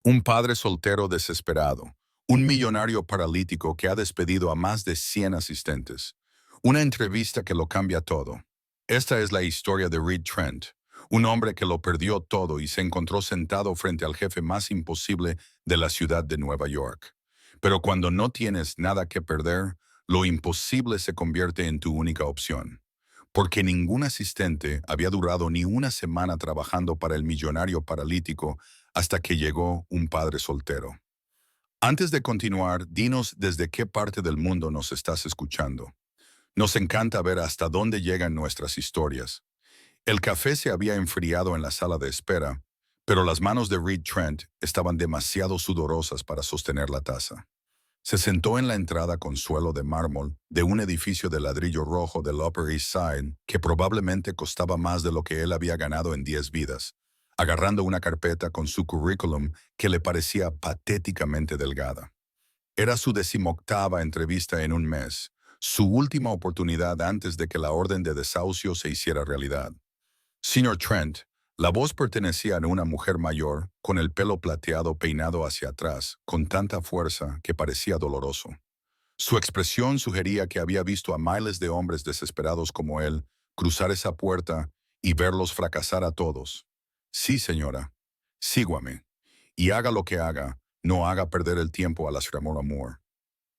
Un padre soltero desesperado, un millonario paralítico que ha despedido a más de 100 asistentes, una entrevista que lo cambia todo. Esta es la historia de Reed Trent, un hombre que lo perdió todo y se encontró sentado frente al jefe más imposible de la ciudad de Nueva York. Pero cuando no tienes nada que perder, lo imposible se convierte en tu única opción. Porque ningún asistente había durado ni una semana trabajando para el millonario paralítico hasta que llegó un padre soltero. Antes de continuar, dinos desde qué parte del mundo nos estás escuchando. Nos encanta ver hasta dónde llegan nuestras historias. El café se había enfriado en la sala de espera, pero las manos de Reed Trent estaban demasiado sudorosas para sostener la taza. Se sentó en la entrada con suelo de mármol de un edificio de ladrillo rojo del Upper East Side que probablemente costaba más de lo que él había ganado en 10 vidas, agarrando una carpeta con su currículum que le parecía patéticamente delgada. Era su 18ª entrevista en un mes, su última oportunidad antes de que la orden de desahucio se hiciera realidad. Señor Trent, la voz pertenecía a una mujer mayor, con el pelo plateado peinado hacia atrás, con tanta fuerza que parecía doloroso. Su expresión sugería que había visto a miles de hombres desesperados como él cruzar esa puerta y verlos fracasar a todos. Sí, señora, síguame, y haga lo que haga, no haga perder el tiempo a la señora Moore.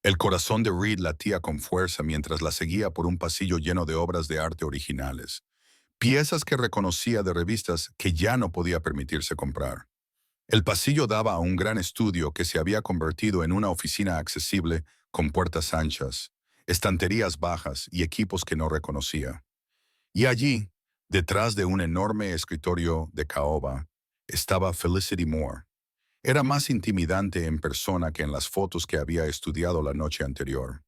El corazón de Reed latía con fuerza mientras la seguía por un pasillo lleno de obras de arte originales. Piezas que reconocía de revistas que ya no podía permitirse comprar. El pasillo daba a un gran estudio que se había convertido en una oficina accesible con puertas anchas, estanterías bajas y equipos que no reconocía. Y allí, detrás de un enorme escritorio de caoba, estaba Felicity Moore. Era más intimidante en persona que en las fotos que había estudiado la noche anterior.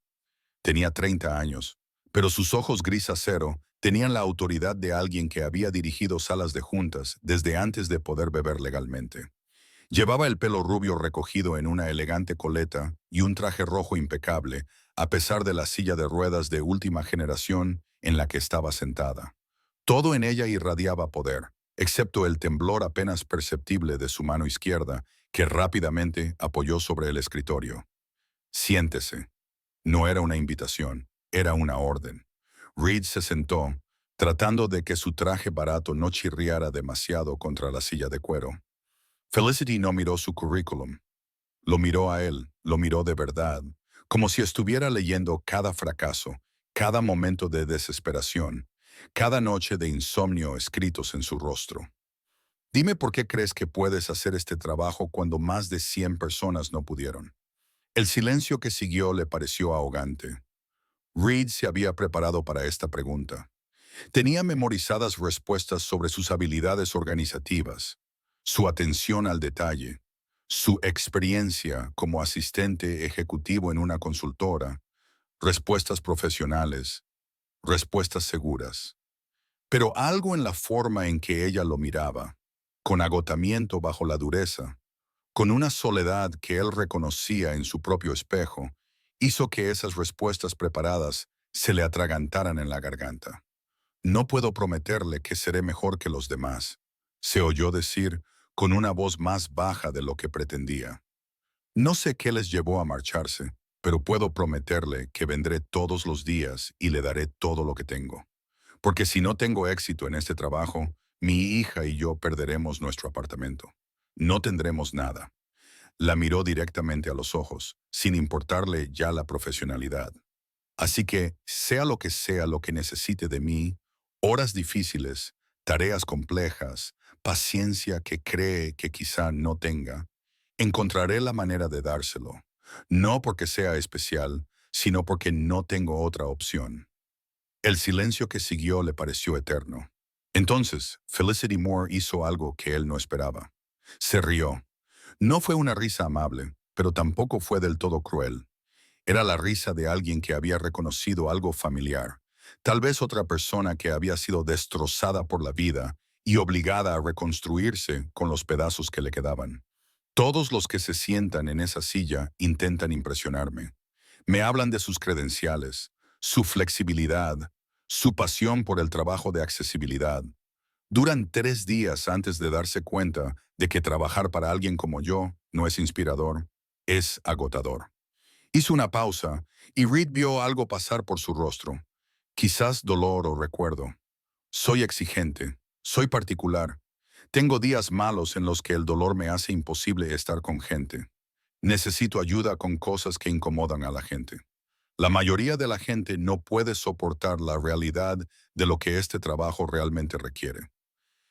Tenía 30 años, pero sus ojos gris acero tenían la autoridad de alguien que había dirigido salas de juntas desde antes de poder beber legalmente. Llevaba el pelo rubio recogido en una elegante coleta y un traje rojo impecable, a pesar de la silla de ruedas de última generación en la que estaba sentada. Todo en ella irradiaba poder, excepto el temblor apenas perceptible de su mano izquierda, que rápidamente apoyó sobre el escritorio. Siéntese. No era una invitación, era una orden. Reed se sentó, tratando de que su traje barato no chirriara demasiado contra la silla de cuero. Felicity no miró su currículum. Lo miró a él, lo miró de verdad, como si estuviera leyendo cada fracaso, cada momento de desesperación, cada noche de insomnio escritos en su rostro. Dime por qué crees que puedes hacer este trabajo cuando más de 100 personas no pudieron. El silencio que siguió le pareció ahogante. Reed se había preparado para esta pregunta. Tenía memorizadas respuestas sobre sus habilidades organizativas, su atención al detalle, su experiencia como asistente ejecutivo en una consultora, respuestas profesionales, respuestas seguras. Pero algo en la forma en que ella lo miraba, con agotamiento bajo la dureza, con una soledad que él reconocía en su propio espejo, hizo que esas respuestas preparadas se le atragantaran en la garganta. No puedo prometerle que seré mejor que los demás, se oyó decir con una voz más baja de lo que pretendía. No sé qué les llevó a marcharse, pero puedo prometerle que vendré todos los días y le daré todo lo que tengo. Porque si no tengo éxito en este trabajo, mi hija y yo perderemos nuestro apartamento. No tendremos nada. La miró directamente a los ojos, sin importarle ya la profesionalidad. Así que, sea lo que necesite de mí, horas difíciles, tareas complejas, paciencia que cree que quizá no tenga, encontraré la manera de dárselo, no porque sea especial, sino porque no tengo otra opción. El silencio que siguió le pareció eterno. Entonces, Felicity Moore hizo algo que él no esperaba. Se rió. No fue una risa amable, pero tampoco fue del todo cruel. Era la risa de alguien que había reconocido algo familiar, tal vez otra persona que había sido destrozada por la vida y obligada a reconstruirse con los pedazos que le quedaban. Todos los que se sientan en esa silla intentan impresionarme. Me hablan de sus credenciales, su flexibilidad, su pasión por el trabajo de accesibilidad. Duran 3 días antes de darse cuenta de que trabajar para alguien como yo no es inspirador, es agotador. Hizo una pausa y Reed vio algo pasar por su rostro. Quizás dolor o recuerdo. Soy exigente, soy particular. Tengo días malos en los que el dolor me hace imposible estar con gente. Necesito ayuda con cosas que incomodan a la gente. La mayoría de la gente no puede soportar la realidad de lo que este trabajo realmente requiere.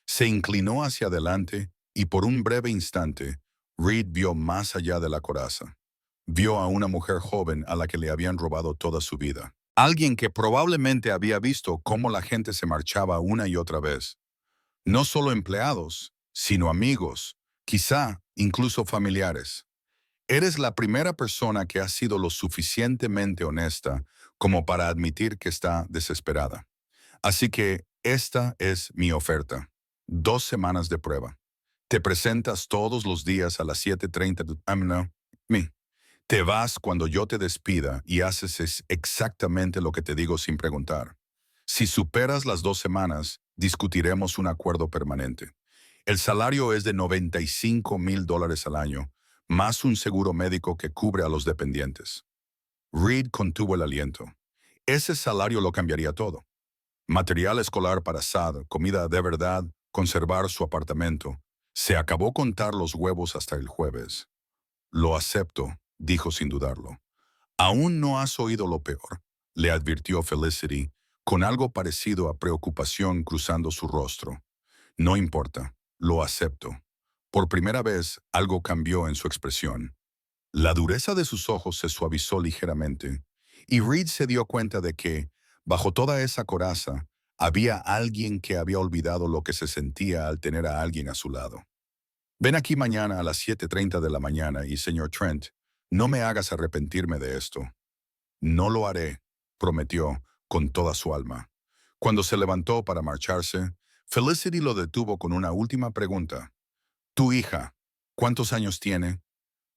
Se inclinó hacia adelante y por un breve instante, Reed vio más allá de la coraza. Vio a una mujer joven a la que le habían robado toda su vida. Alguien que probablemente había visto cómo la gente se marchaba una y otra vez. No solo empleados, sino amigos, quizá incluso familiares. Eres la primera persona que ha sido lo suficientemente honesta como para admitir que está desesperada. Así que esta es mi oferta. 2 semanas de prueba. Te presentas todos los días a las 7:30 de me. Te vas cuando yo te despida y haces exactamente lo que te digo sin preguntar. Si superas las 2 semanas, discutiremos un acuerdo permanente. El salario es de $95,000 al año, más un seguro médico que cubre a los dependientes. Reed contuvo el aliento. Ese salario lo cambiaría todo. Material escolar para Sad, comida de verdad, conservar su apartamento. Se acabó contar los huevos hasta el jueves. Lo acepto, dijo sin dudarlo. Aún no has oído lo peor, le advirtió Felicity, con algo parecido a preocupación cruzando su rostro. No importa, lo acepto. Por primera vez, algo cambió en su expresión. La dureza de sus ojos se suavizó ligeramente, y Reed se dio cuenta de que, bajo toda esa coraza, había alguien que había olvidado lo que se sentía al tener a alguien a su lado. Ven aquí mañana a las 7:30 de la mañana y, señor Trent, no me hagas arrepentirme de esto. No lo haré, prometió con toda su alma. Cuando se levantó para marcharse, Felicity lo detuvo con una última pregunta. Tu hija, ¿cuántos años tiene?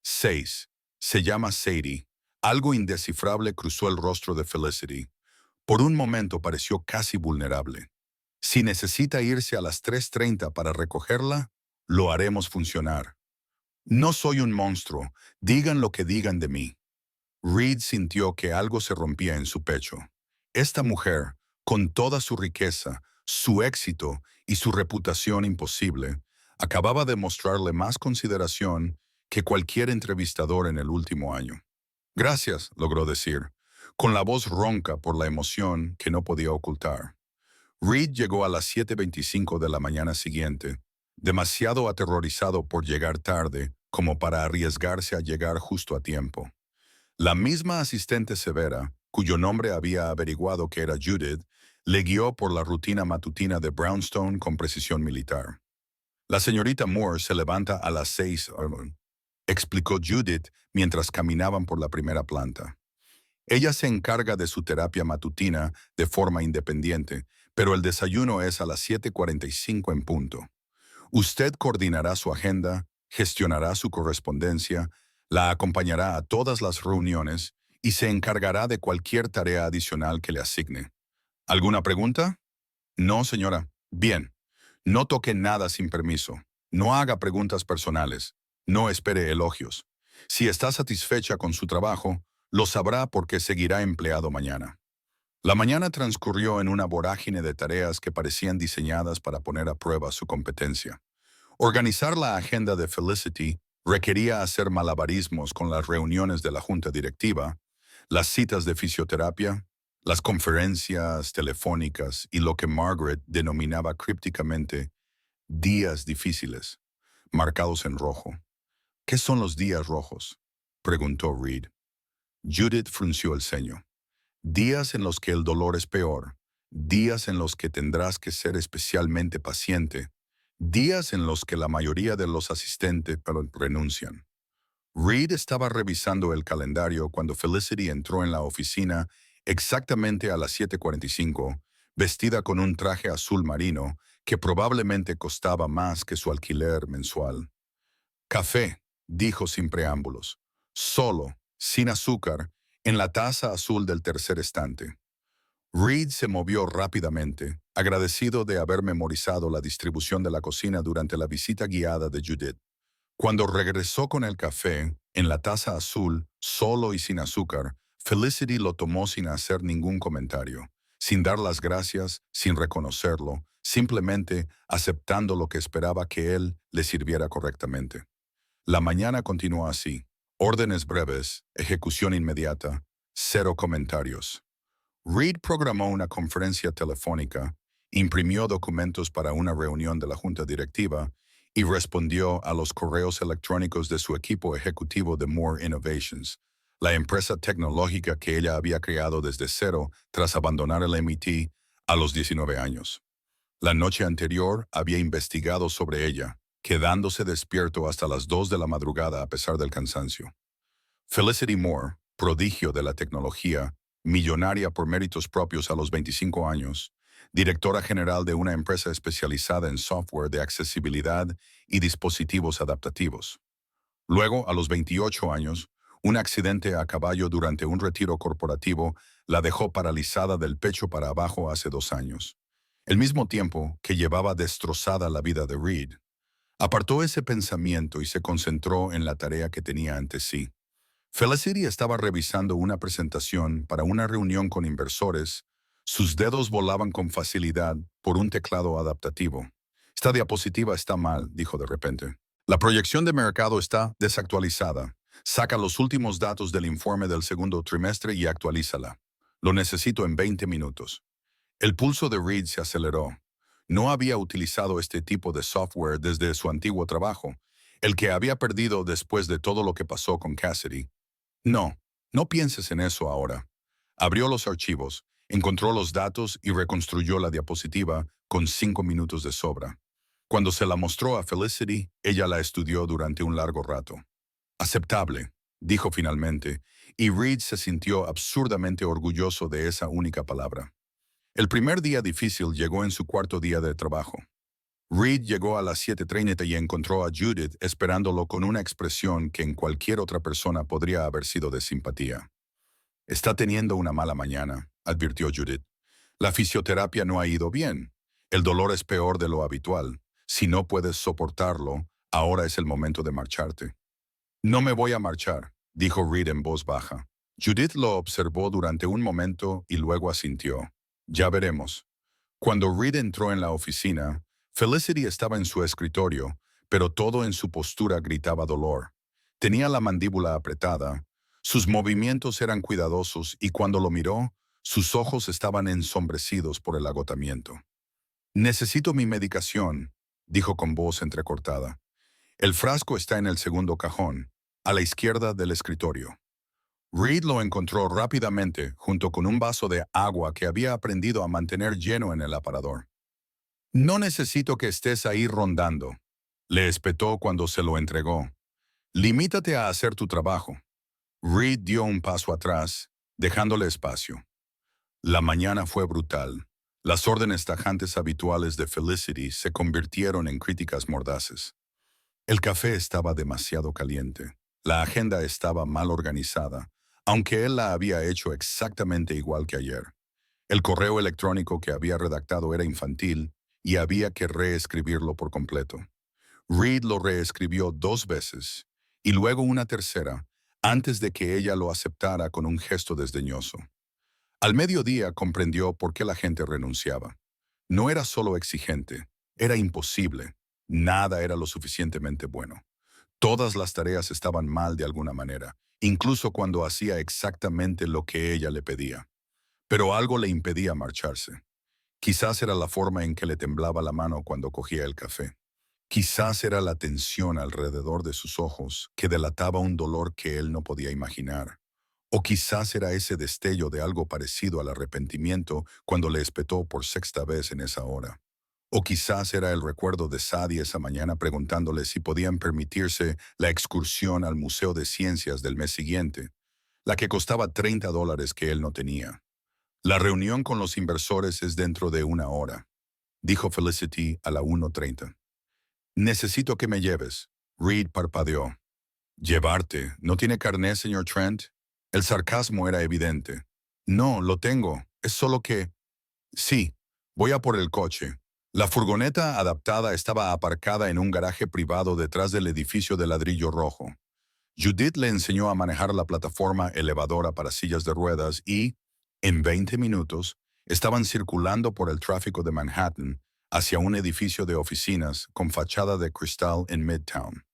6. Se llama Sadie. Algo indescifrable cruzó el rostro de Felicity. Por un momento pareció casi vulnerable. Si necesita irse a las 3:30 para recogerla, lo haremos funcionar. No soy un monstruo, digan lo que digan de mí. Reed sintió que algo se rompía en su pecho. Esta mujer, con toda su riqueza, su éxito y su reputación imposible, acababa de mostrarle más consideración que cualquier entrevistador en el último año. Gracias, logró decir, con la voz ronca por la emoción que no podía ocultar. Reed llegó a las 7:25 de la mañana siguiente, demasiado aterrorizado por llegar tarde como para arriesgarse a llegar justo a tiempo. La misma asistente severa, cuyo nombre había averiguado que era Judith, le guió por la rutina matutina de Brownstone con precisión militar. La señorita Moore se levanta a las 6, explicó Judith mientras caminaban por la primera planta. Ella se encarga de su terapia matutina de forma independiente, pero el desayuno es a las 7:45 en punto. Usted coordinará su agenda, gestionará su correspondencia, la acompañará a todas las reuniones y se encargará de cualquier tarea adicional que le asigne. ¿Alguna pregunta? No, señora. Bien. No toque nada sin permiso. No haga preguntas personales. No espere elogios. Si está satisfecha con su trabajo, lo sabrá porque seguirá empleado mañana. La mañana transcurrió en una vorágine de tareas que parecían diseñadas para poner a prueba su competencia. Organizar la agenda de Felicity requería hacer malabarismos con las reuniones de la junta directiva, las citas de fisioterapia, las conferencias telefónicas y lo que Margaret denominaba crípticamente días difíciles, marcados en rojo. ¿Qué son los días rojos?, preguntó Reed. Judith frunció el ceño. Días en los que el dolor es peor, días en los que tendrás que ser especialmente paciente, días en los que la mayoría de los asistentes renuncian. Reed estaba revisando el calendario cuando Felicity entró en la oficina exactamente a las 7:45, vestida con un traje azul marino que probablemente costaba más que su alquiler mensual. Café, dijo sin preámbulos, solo, sin azúcar, en la taza azul del tercer estante. Reed se movió rápidamente, agradecido de haber memorizado la distribución de la cocina durante la visita guiada de Judith. Cuando regresó con el café, en la taza azul, solo y sin azúcar, Felicity lo tomó sin hacer ningún comentario, sin dar las gracias, sin reconocerlo, simplemente aceptando lo que esperaba que él le sirviera correctamente. La mañana continuó así. Órdenes breves, ejecución inmediata, cero comentarios. Reed programó una conferencia telefónica, imprimió documentos para una reunión de la junta directiva y respondió a los correos electrónicos de su equipo ejecutivo de Moore Innovations, la empresa tecnológica que ella había creado desde cero tras abandonar el MIT a los 19 años. La noche anterior había investigado sobre ella, quedándose despierto hasta las 2 de la madrugada a pesar del cansancio. Felicity Moore, prodigio de la tecnología, millonaria por méritos propios a los 25 años, directora general de una empresa especializada en software de accesibilidad y dispositivos adaptativos. Luego, a los 28 años, un accidente a caballo durante un retiro corporativo la dejó paralizada del pecho para abajo hace 2 años. El mismo tiempo que llevaba destrozada la vida de Reed, apartó ese pensamiento y se concentró en la tarea que tenía ante sí. Felicity estaba revisando una presentación para una reunión con inversores. Sus dedos volaban con facilidad por un teclado adaptativo. Esta diapositiva está mal, dijo de repente. La proyección de mercado está desactualizada. Saca los últimos datos del informe del segundo trimestre y actualízala. Lo necesito en 20 minutos. El pulso de Reed se aceleró. No había utilizado este tipo de software desde su antiguo trabajo, el que había perdido después de todo lo que pasó con Cassidy. No, no pienses en eso ahora. Abrió los archivos, encontró los datos y reconstruyó la diapositiva con 5 minutos de sobra. Cuando se la mostró a Felicity, ella la estudió durante un largo rato. Aceptable, dijo finalmente, y Reed se sintió absurdamente orgulloso de esa única palabra. El primer día difícil llegó en su cuarto día de trabajo. Reed llegó a las 7:30 y encontró a Judith esperándolo con una expresión que en cualquier otra persona podría haber sido de simpatía. Está teniendo una mala mañana, advirtió Judith. La fisioterapia no ha ido bien. El dolor es peor de lo habitual. Si no puedes soportarlo, ahora es el momento de marcharte. No me voy a marchar, dijo Reed en voz baja. Judith lo observó durante un momento y luego asintió. Ya veremos. Cuando Reed entró en la oficina, Felicity estaba en su escritorio, pero todo en su postura gritaba dolor. Tenía la mandíbula apretada, sus movimientos eran cuidadosos y cuando lo miró, sus ojos estaban ensombrecidos por el agotamiento. Necesito mi medicación, dijo con voz entrecortada. El frasco está en el segundo cajón, a la izquierda del escritorio. Reed lo encontró rápidamente junto con un vaso de agua que había aprendido a mantener lleno en el aparador. No necesito que estés ahí rondando, le espetó cuando se lo entregó. Limítate a hacer tu trabajo. Reed dio un paso atrás, dejándole espacio. La mañana fue brutal. Las órdenes tajantes habituales de Felicity se convirtieron en críticas mordaces. El café estaba demasiado caliente. La agenda estaba mal organizada, aunque él la había hecho exactamente igual que ayer. El correo electrónico que había redactado era infantil y había que reescribirlo por completo. Reed lo reescribió 2 veces y luego una tercera antes de que ella lo aceptara con un gesto desdeñoso. Al mediodía comprendió por qué la gente renunciaba. No era solo exigente, era imposible. Nada era lo suficientemente bueno. Todas las tareas estaban mal de alguna manera, incluso cuando hacía exactamente lo que ella le pedía. Pero algo le impedía marcharse. Quizás era la forma en que le temblaba la mano cuando cogía el café. Quizás era la tensión alrededor de sus ojos que delataba un dolor que él no podía imaginar. O quizás era ese destello de algo parecido al arrepentimiento cuando le espetó por 6ª vez en esa hora. O quizás era el recuerdo de Sadie esa mañana preguntándole si podían permitirse la excursión al Museo de Ciencias del mes siguiente, la que costaba $30 que él no tenía. La reunión con los inversores es dentro de 1 hora, dijo Felicity a la 1:30. Necesito que me lleves. Reed parpadeó. ¿Llevarte? ¿No tiene carné, señor Trent? El sarcasmo era evidente. No, lo tengo. es solo que... Sí, voy a por el coche. La furgoneta adaptada estaba aparcada en un garaje privado detrás del edificio de ladrillo rojo. Judith le enseñó a manejar la plataforma elevadora para sillas de ruedas y, en 20 minutos, estaban circulando por el tráfico de Manhattan hacia un edificio de oficinas con fachada de cristal en Midtown.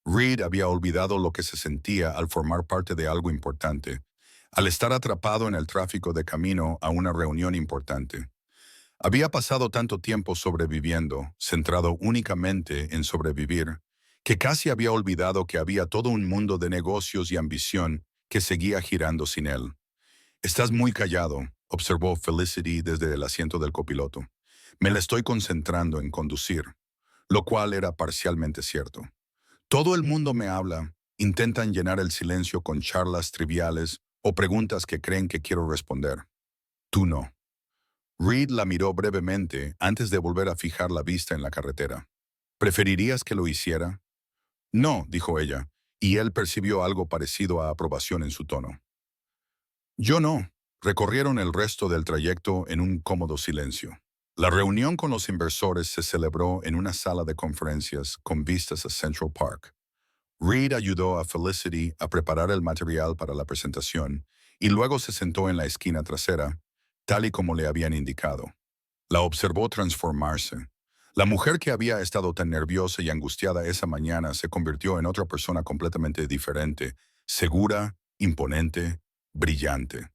Reed había olvidado lo que se sentía al formar parte de algo importante, al estar atrapado en el tráfico de camino a una reunión importante. Había pasado tanto tiempo sobreviviendo, centrado únicamente en sobrevivir, que casi había olvidado que había todo un mundo de negocios y ambición que seguía girando sin él. «Estás muy callado», observó Felicity desde el asiento del copiloto. «Me la estoy concentrando en conducir», lo cual era parcialmente cierto. «Todo el mundo me habla, intentan llenar el silencio con charlas triviales o preguntas que creen que quiero responder. Tú no». Reed la miró brevemente antes de volver a fijar la vista en la carretera. «¿Preferirías que lo hiciera?» «No», dijo ella, y él percibió algo parecido a aprobación en su tono. «Yo no». Recorrieron el resto del trayecto en un cómodo silencio. La reunión con los inversores se celebró en una sala de conferencias con vistas a Central Park. Reed ayudó a Felicity a preparar el material para la presentación y luego se sentó en la esquina trasera, tal y como le habían indicado. La observó transformarse. La mujer que había estado tan nerviosa y angustiada esa mañana se convirtió en otra persona completamente diferente, segura, imponente, brillante.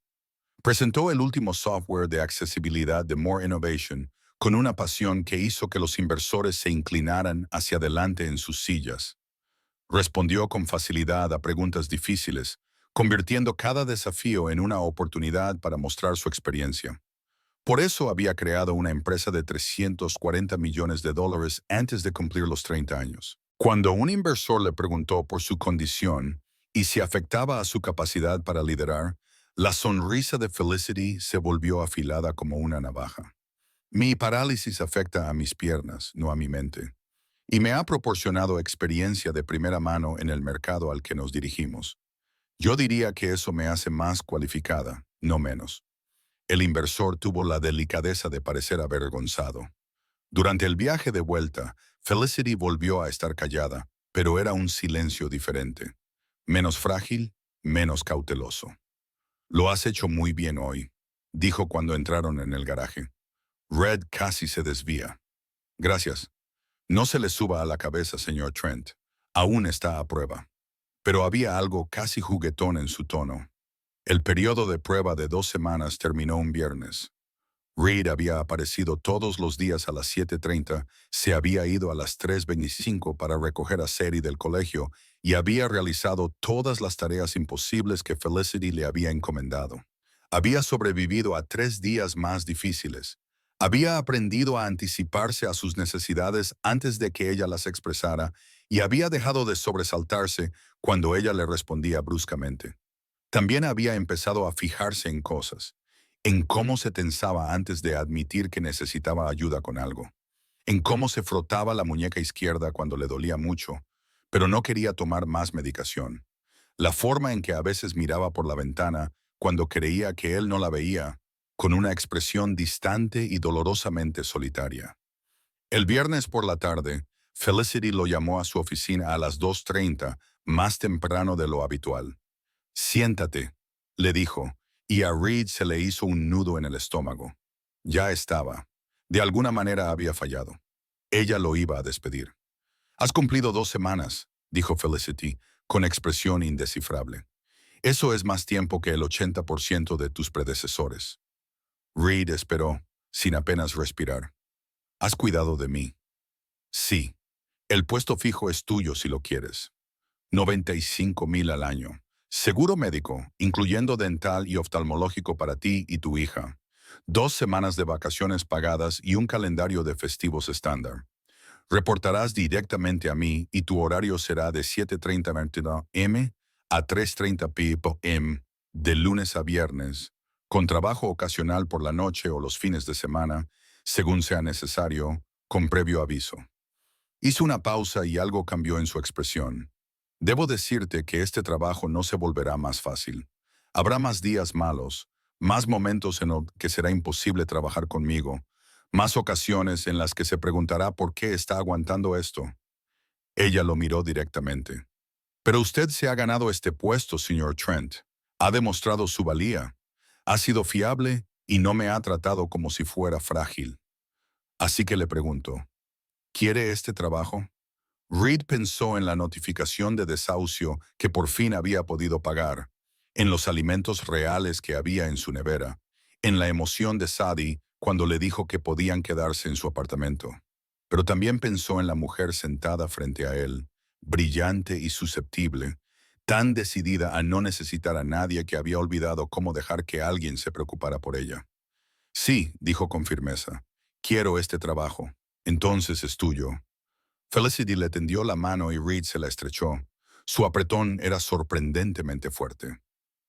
Presentó el último software de accesibilidad de More Innovation con una pasión que hizo que los inversores se inclinaran hacia adelante en sus sillas. Respondió con facilidad a preguntas difíciles, convirtiendo cada desafío en una oportunidad para mostrar su experiencia. Por eso había creado una empresa de $340 millones antes de cumplir los 30 años. Cuando un inversor le preguntó por su condición y si afectaba a su capacidad para liderar, la sonrisa de Felicity se volvió afilada como una navaja. «Mi parálisis afecta a mis piernas, no a mi mente, y me ha proporcionado experiencia de primera mano en el mercado al que nos dirigimos. Yo diría que eso me hace más cualificada, no menos». El inversor tuvo la delicadeza de parecer avergonzado. Durante el viaje de vuelta, Felicity volvió a estar callada, pero era un silencio diferente. Menos frágil, menos cauteloso. «Lo has hecho muy bien hoy», dijo cuando entraron en el garaje. Red casi se desvía. «Gracias. No se le suba a la cabeza, señor Trent. Aún está a prueba». Pero había algo casi juguetón en su tono. El periodo de prueba de 2 semanas terminó un viernes. Reed había aparecido todos los días a las 7:30, se había ido a las 3:25 para recoger a Sadie del colegio y había realizado todas las tareas imposibles que Felicity le había encomendado. Había sobrevivido a 3 días más difíciles. Había aprendido a anticiparse a sus necesidades antes de que ella las expresara y había dejado de sobresaltarse cuando ella le respondía bruscamente. También había empezado a fijarse en cosas, en cómo se tensaba antes de admitir que necesitaba ayuda con algo, en cómo se frotaba la muñeca izquierda cuando le dolía mucho, pero no quería tomar más medicación, la forma en que a veces miraba por la ventana cuando creía que él no la veía, con una expresión distante y dolorosamente solitaria. El viernes por la tarde, Felicity lo llamó a su oficina a las 2:30, más temprano de lo habitual. «Siéntate», le dijo, y a Reed se le hizo un nudo en el estómago. Ya estaba. De alguna manera había fallado. Ella lo iba a despedir. «Has cumplido 2 semanas», dijo Felicity, con expresión indescifrable. «Eso es más tiempo que el 80% de tus predecesores». Reed esperó, sin apenas respirar. «¿Has cuidado de mí?» «Sí. El puesto fijo es tuyo si lo quieres. 95,000 al año. Seguro médico, incluyendo dental y oftalmológico para ti y tu hija. 2 semanas de vacaciones pagadas y un calendario de festivos estándar. Reportarás directamente a mí y tu horario será de 7:30 m a 3:30 p.m. de lunes a viernes, con trabajo ocasional por la noche o los fines de semana, según sea necesario, con previo aviso». Hizo una pausa y algo cambió en su expresión. «Debo decirte que este trabajo no se volverá más fácil. Habrá más días malos, más momentos en los que será imposible trabajar conmigo, más ocasiones en las que se preguntará por qué está aguantando esto. Ella lo miró directamente. Pero usted se ha ganado este puesto, señor Trent. Ha demostrado su valía. Ha sido fiable y no me ha tratado como si fuera frágil. Así que le pregunto, ¿quiere este trabajo? Reed pensó en la notificación de desahucio que por fin había podido pagar, en los alimentos reales que había en su nevera, en la emoción de Sadie cuando le dijo que podían quedarse en su apartamento. Pero también pensó en la mujer sentada frente a él, brillante y susceptible, tan decidida a no necesitar a nadie que había olvidado cómo dejar que alguien se preocupara por ella. Sí, dijo con firmeza, quiero este trabajo. Entonces es tuyo. Felicity le tendió la mano y Reed se la estrechó. Su apretón era sorprendentemente fuerte.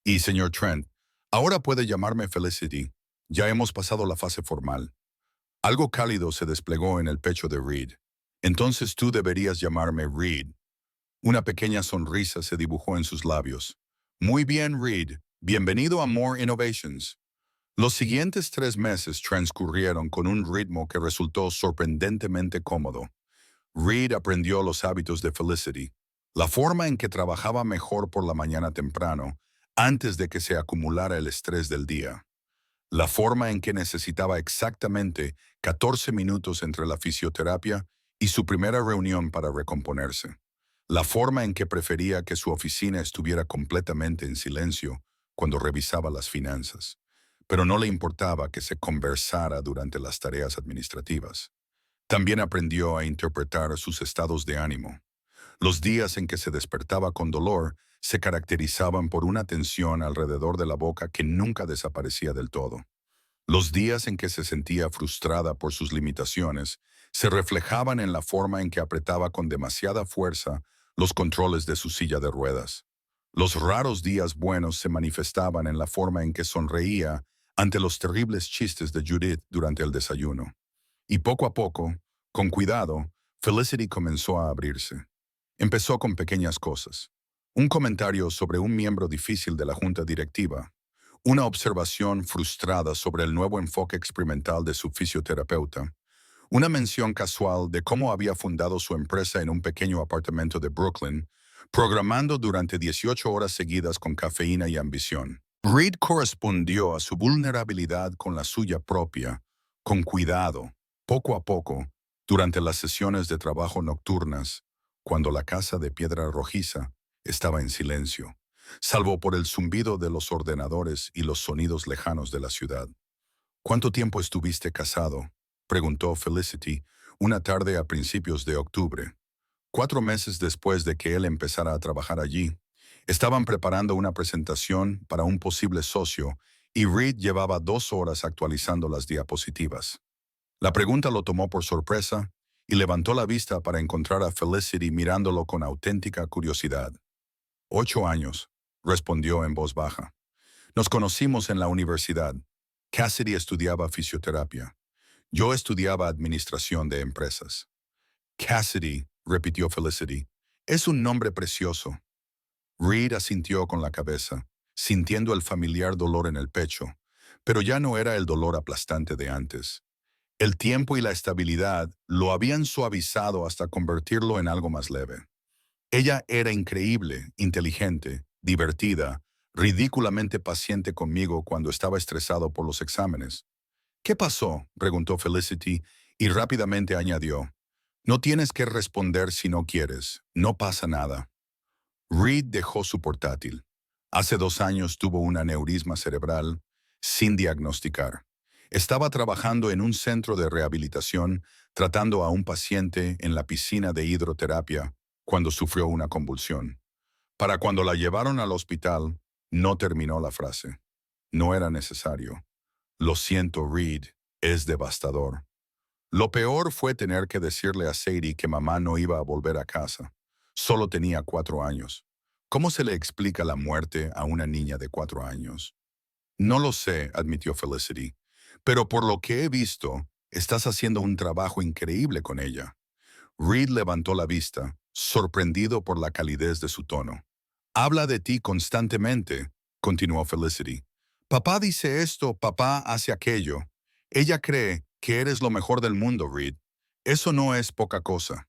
Y, señor Trent, ahora puede llamarme Felicity. Ya hemos pasado la fase formal. Algo cálido se desplegó en el pecho de Reed. Entonces tú deberías llamarme Reed. Una pequeña sonrisa se dibujó en sus labios. Muy bien, Reed. Bienvenido a More Innovations. Los siguientes 3 meses transcurrieron con un ritmo que resultó sorprendentemente cómodo. Reed aprendió los hábitos de Felicity, la forma en que trabajaba mejor por la mañana temprano, antes de que se acumulara el estrés del día, la forma en que necesitaba exactamente 14 minutos entre la fisioterapia y su primera reunión para recomponerse, la forma en que prefería que su oficina estuviera completamente en silencio cuando revisaba las finanzas, pero no le importaba que se conversara durante las tareas administrativas. También aprendió a interpretar sus estados de ánimo. Los días en que se despertaba con dolor se caracterizaban por una tensión alrededor de la boca que nunca desaparecía del todo. Los días en que se sentía frustrada por sus limitaciones se reflejaban en la forma en que apretaba con demasiada fuerza los controles de su silla de ruedas. Los raros días buenos se manifestaban en la forma en que sonreía ante los terribles chistes de Judith durante el desayuno. Y poco a poco, con cuidado, Felicity comenzó a abrirse. Empezó con pequeñas cosas. Un comentario sobre un miembro difícil de la junta directiva. Una observación frustrada sobre el nuevo enfoque experimental de su fisioterapeuta. Una mención casual de cómo había fundado su empresa en un pequeño apartamento de Brooklyn, programando durante 18 horas seguidas con cafeína y ambición. Reed correspondió a su vulnerabilidad con la suya propia, con cuidado, poco a poco, durante las sesiones de trabajo nocturnas, cuando la casa de piedra rojiza estaba en silencio, salvo por el zumbido de los ordenadores y los sonidos lejanos de la ciudad. ¿Cuánto tiempo estuviste casado?, preguntó Felicity una tarde a principios de octubre. 4 meses después de que él empezara a trabajar allí, estaban preparando una presentación para un posible socio y Reed llevaba 2 horas actualizando las diapositivas. La pregunta lo tomó por sorpresa y levantó la vista para encontrar a Felicity mirándolo con auténtica curiosidad. 8 años, respondió en voz baja. Nos conocimos en la universidad. Cassidy estudiaba fisioterapia. Yo estudiaba administración de empresas. Cassidy, repitió Felicity, es un nombre precioso. Reed asintió con la cabeza, sintiendo el familiar dolor en el pecho, pero ya no era el dolor aplastante de antes. El tiempo y la estabilidad lo habían suavizado hasta convertirlo en algo más leve. Ella era increíble, inteligente, divertida, ridículamente paciente conmigo cuando estaba estresado por los exámenes. ¿Qué pasó?, preguntó Felicity y rápidamente añadió. No tienes que responder si no quieres, no pasa nada. Reed dejó su portátil. Hace 2 años tuvo un aneurisma cerebral sin diagnosticar. Estaba trabajando en un centro de rehabilitación tratando a un paciente en la piscina de hidroterapia cuando sufrió una convulsión. Para cuando la llevaron al hospital, no terminó la frase. No era necesario. Lo siento, Reed, es devastador. Lo peor fue tener que decirle a Sadie que mamá no iba a volver a casa. Solo tenía 4 años. ¿Cómo se le explica la muerte a una niña de 4 años? No lo sé, admitió Felicity, pero por lo que he visto, estás haciendo un trabajo increíble con ella. Reed levantó la vista, sorprendido por la calidez de su tono. Habla de ti constantemente, continuó Felicity. Papá dice esto, papá hace aquello. Ella cree que eres lo mejor del mundo, Reed. Eso no es poca cosa.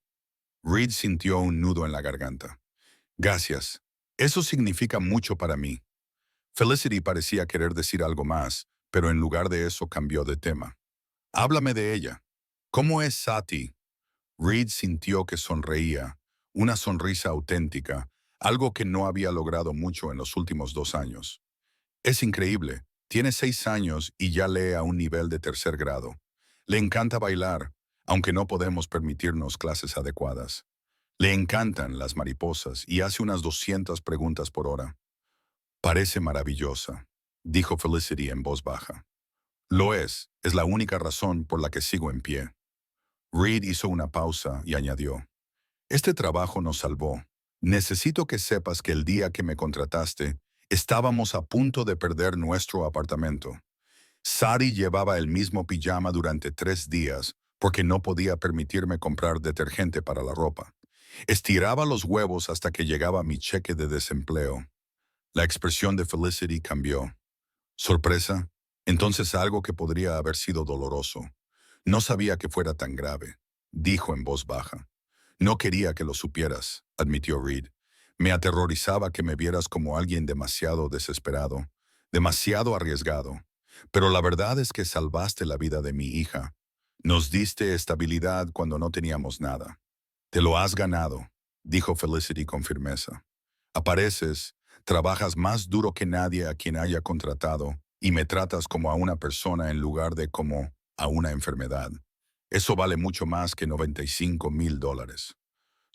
Reed sintió un nudo en la garganta. Gracias. Eso significa mucho para mí. Felicity parecía querer decir algo más, pero en lugar de eso cambió de tema. Háblame de ella. ¿Cómo es Sati? Reed sintió que sonreía, una sonrisa auténtica, algo que no había logrado mucho en los últimos 2 años. Es increíble. Tiene 6 años y ya lee a un nivel de tercer grado. Le encanta bailar, aunque no podemos permitirnos clases adecuadas. Le encantan las mariposas y hace unas 200 preguntas por hora. Parece maravillosa, dijo Felicity en voz baja. Lo es la única razón por la que sigo en pie. Reed hizo una pausa y añadió, este trabajo nos salvó. Necesito que sepas que el día que me contrataste, estábamos a punto de perder nuestro apartamento. Sari llevaba el mismo pijama durante 3 días porque no podía permitirme comprar detergente para la ropa. Estiraba los huevos hasta que llegaba mi cheque de desempleo. La expresión de Felicity cambió. ¿Sorpresa? Entonces algo que podría haber sido doloroso. No sabía que fuera tan grave, dijo en voz baja. No quería que lo supieras, admitió Reed. Me aterrorizaba que me vieras como alguien demasiado desesperado, demasiado arriesgado. Pero la verdad es que salvaste la vida de mi hija. Nos diste estabilidad cuando no teníamos nada. Te lo has ganado, dijo Felicity con firmeza. Apareces, trabajas más duro que nadie a quien haya contratado y me tratas como a una persona en lugar de como a una enfermedad. Eso vale mucho más que $95,000.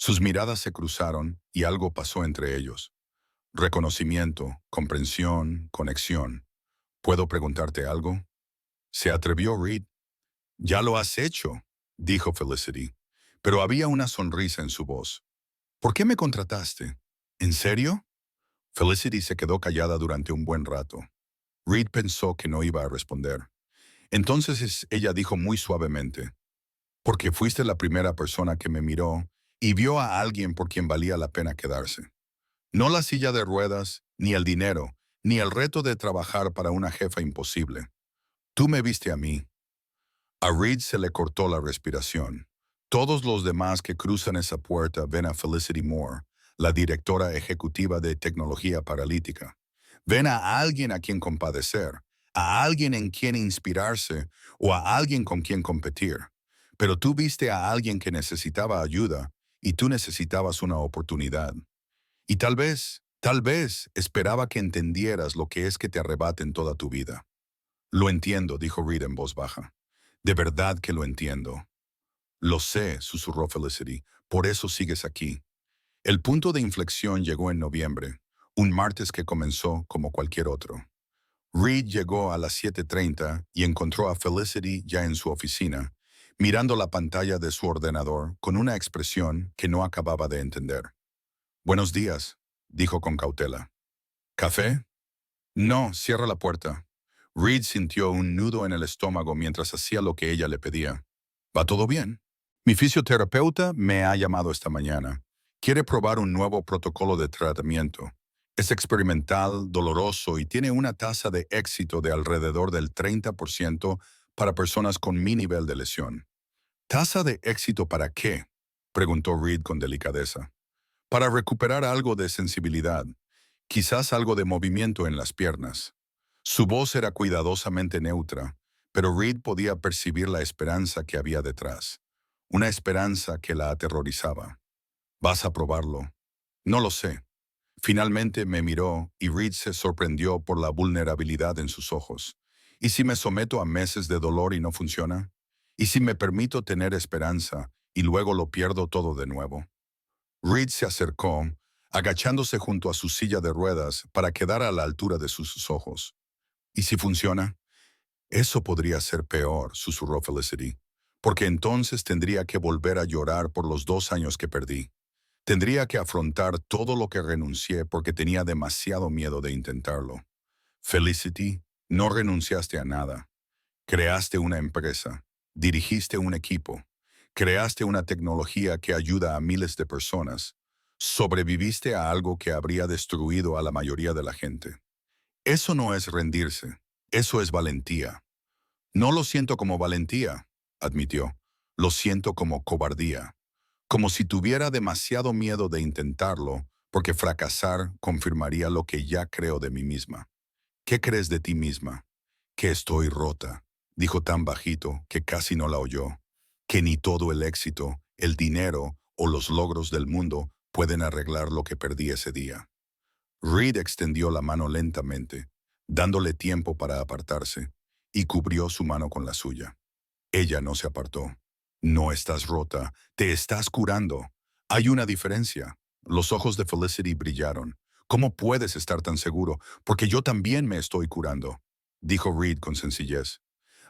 Sus miradas se cruzaron y algo pasó entre ellos. Reconocimiento, comprensión, conexión. ¿Puedo preguntarte algo? Se atrevió Reed. Ya lo has hecho, dijo Felicity, pero había una sonrisa en su voz. ¿Por qué me contrataste? ¿En serio? Felicity se quedó callada durante un buen rato. Reed pensó que no iba a responder. Entonces ella dijo muy suavemente, porque fuiste la primera persona que me miró y vio a alguien por quien valía la pena quedarse. No la silla de ruedas, ni el dinero, ni el reto de trabajar para una jefa imposible. Tú me viste a mí. A Reed se le cortó la respiración. Todos los demás que cruzan esa puerta ven a Felicity Moore, la directora ejecutiva de tecnología paralítica. Ven a alguien a quien compadecer, a alguien en quien inspirarse o a alguien con quien competir. Pero tú viste a alguien que necesitaba ayuda y tú necesitabas una oportunidad. Y tal vez, esperaba que entendieras lo que es que te arrebaten toda tu vida. Lo entiendo, dijo Reed en voz baja. De verdad que lo entiendo. Lo sé, susurró Felicity, por eso sigues aquí. El punto de inflexión llegó en noviembre, un martes que comenzó como cualquier otro. Reed llegó a las 7:30 y encontró a Felicity ya en su oficina, mirando la pantalla de su ordenador con una expresión que no acababa de entender. Buenos días, dijo con cautela. ¿Café? No, cierra la puerta. Reed sintió un nudo en el estómago mientras hacía lo que ella le pedía. ¿Va todo bien? Mi fisioterapeuta me ha llamado esta mañana. Quiere probar un nuevo protocolo de tratamiento. Es experimental, doloroso y tiene una tasa de éxito de alrededor del 30% para personas con mi nivel de lesión. ¿Tasa de éxito para qué? Preguntó Reed con delicadeza. Para recuperar algo de sensibilidad, quizás algo de movimiento en las piernas. Su voz era cuidadosamente neutra, pero Reed podía percibir la esperanza que había detrás. Una esperanza que la aterrorizaba. ¿Vas a probarlo? No lo sé. Finalmente me miró y Reed se sorprendió por la vulnerabilidad en sus ojos. ¿Y si me someto a meses de dolor y no funciona? ¿Y si me permito tener esperanza y luego lo pierdo todo de nuevo? Reed se acercó, agachándose junto a su silla de ruedas para quedar a la altura de sus ojos. ¿Y si funciona? Eso podría ser peor, susurró Felicity, porque entonces tendría que volver a llorar por los 2 años que perdí. Tendría que afrontar todo lo que renuncié porque tenía demasiado miedo de intentarlo. Felicity, no renunciaste a nada. Creaste una empresa, dirigiste un equipo, creaste una tecnología que ayuda a miles de personas, sobreviviste a algo que habría destruido a la mayoría de la gente. Eso no es rendirse, Eso es valentía. No lo siento como valentía, admitió. Lo siento como cobardía. Como si tuviera demasiado miedo de intentarlo, porque fracasar confirmaría lo que ya creo de mí misma. ¿Qué crees de ti misma? Que estoy rota, dijo tan bajito que casi no la oyó. Que ni todo el éxito, el dinero o los logros del mundo pueden arreglar lo que perdí ese día. Reed extendió la mano lentamente, dándole tiempo para apartarse, y cubrió su mano con la suya. Ella no se apartó. No estás rota, te estás curando. Hay una diferencia. Los ojos de Felicity brillaron. ¿Cómo puedes estar tan seguro? Porque yo también me estoy curando, dijo Reed con sencillez.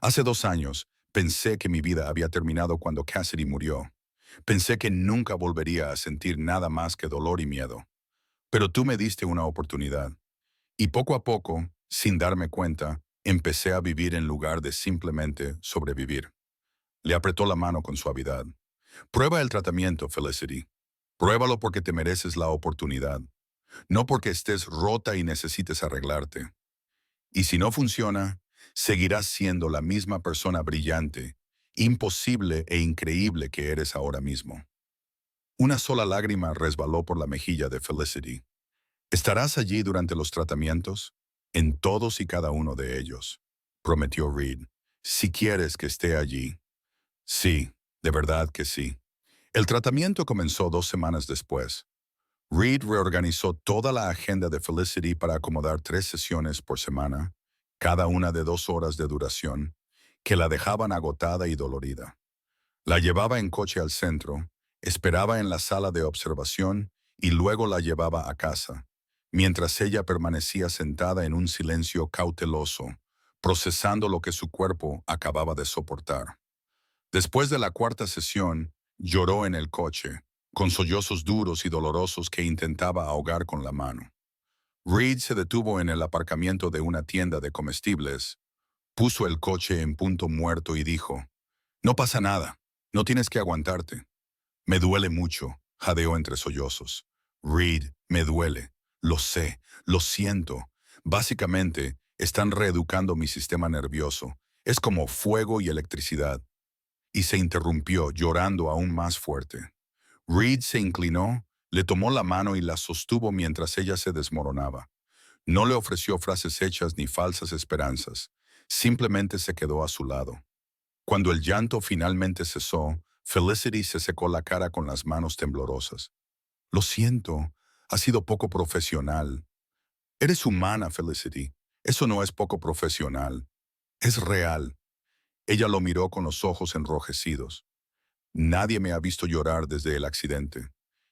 Hace 2 años, pensé que mi vida había terminado cuando Cassidy murió. Pensé que nunca volvería a sentir nada más que dolor y miedo. Pero tú me diste una oportunidad. Y poco a poco, sin darme cuenta, empecé a vivir en lugar de simplemente sobrevivir. Le apretó la mano con suavidad. Prueba el tratamiento, Felicity. Pruébalo porque te mereces la oportunidad, no porque estés rota y necesites arreglarte. Y si no funciona, seguirás siendo la misma persona brillante, imposible e increíble que eres ahora mismo. Una sola lágrima resbaló por la mejilla de Felicity. ¿Estarás allí durante los tratamientos? En todos y cada uno de ellos, prometió Reed. Si quieres que esté allí. Sí, de verdad que sí. El tratamiento comenzó 2 semanas después. Reed reorganizó toda la agenda de Felicity para acomodar 3 sesiones por semana, cada una de 2 horas de duración, que la dejaban agotada y dolorida. La llevaba en coche al centro, esperaba en la sala de observación y luego la llevaba a casa, mientras ella permanecía sentada en un silencio cauteloso, procesando lo que su cuerpo acababa de soportar. Después de la cuarta sesión, lloró en el coche, con sollozos duros y dolorosos que intentaba ahogar con la mano. Reed se detuvo en el aparcamiento de una tienda de comestibles, puso el coche en punto muerto y dijo, «No pasa nada, no tienes que aguantarte». «Me duele mucho», jadeó entre sollozos. «Reed, me duele. Lo sé, lo siento. Básicamente, están reeducando mi sistema nervioso. Es como fuego y electricidad». Y se interrumpió, llorando aún más fuerte. Reed se inclinó, le tomó la mano y la sostuvo mientras ella se desmoronaba. No le ofreció frases hechas ni falsas esperanzas. Simplemente se quedó a su lado. Cuando el llanto finalmente cesó, Felicity se secó la cara con las manos temblorosas. «Lo siento, ha sido poco profesional». «Eres humana, Felicity. Eso no es poco profesional. Es real». Ella lo miró con los ojos enrojecidos. «Nadie me ha visto llorar desde el accidente.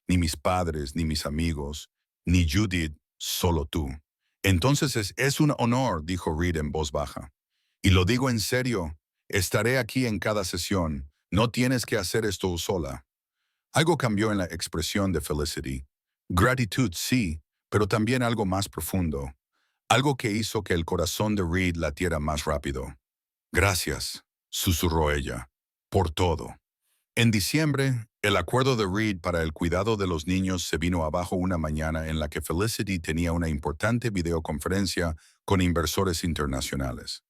Ni mis padres, ni mis amigos, ni Judith, solo tú». «Entonces es un honor», dijo Reed en voz baja. «Y lo digo en serio. Estaré aquí en cada sesión. No tienes que hacer esto sola». Algo cambió en la expresión de Felicity. Gratitud, sí, pero también algo más profundo. Algo que hizo que el corazón de Reed latiera más rápido. «Gracias», susurró ella, «por todo». En diciembre, el acuerdo de Reed para el cuidado de los niños se vino abajo una mañana en la que Felicity tenía una importante videoconferencia con inversores internacionales.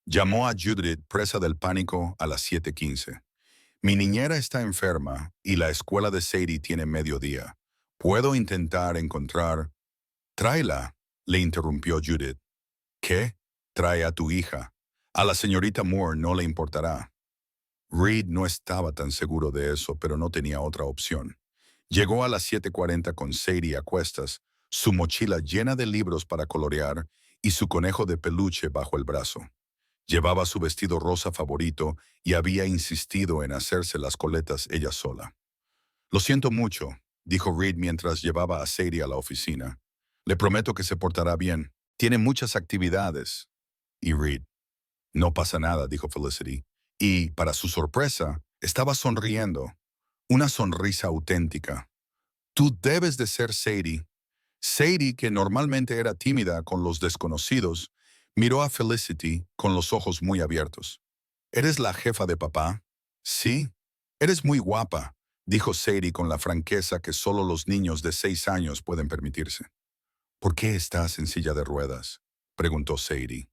Llamó a Judith, presa del pánico, a las 7:15. «Mi niñera está enferma y la escuela de Sadie tiene mediodía. ¿Puedo intentar encontrar...?» «Tráela», le interrumpió Judith. «¿Qué? Trae a tu hija. A la señorita Moore no le importará». Reed no estaba tan seguro de eso, pero no tenía otra opción. Llegó a las 7:40 con Sadie a cuestas, su mochila llena de libros para colorear y su conejo de peluche bajo el brazo. Llevaba su vestido rosa favorito y había insistido en hacerse las coletas ella sola. «Lo siento mucho», dijo Reed mientras llevaba a Sadie a la oficina. «Le prometo que se portará bien. Tiene muchas actividades». Y Reed, «No pasa nada», dijo Felicity. Y, para su sorpresa, estaba sonriendo. Una sonrisa auténtica. «Tú debes de ser Sadie». Sadie, que normalmente era tímida con los desconocidos, miró a Felicity con los ojos muy abiertos. «¿Eres la jefa de papá?» «Sí». «Eres muy guapa», dijo Sadie con la franqueza que solo los niños de 6 años pueden permitirse. «¿Por qué estás en silla de ruedas?», preguntó Sadie.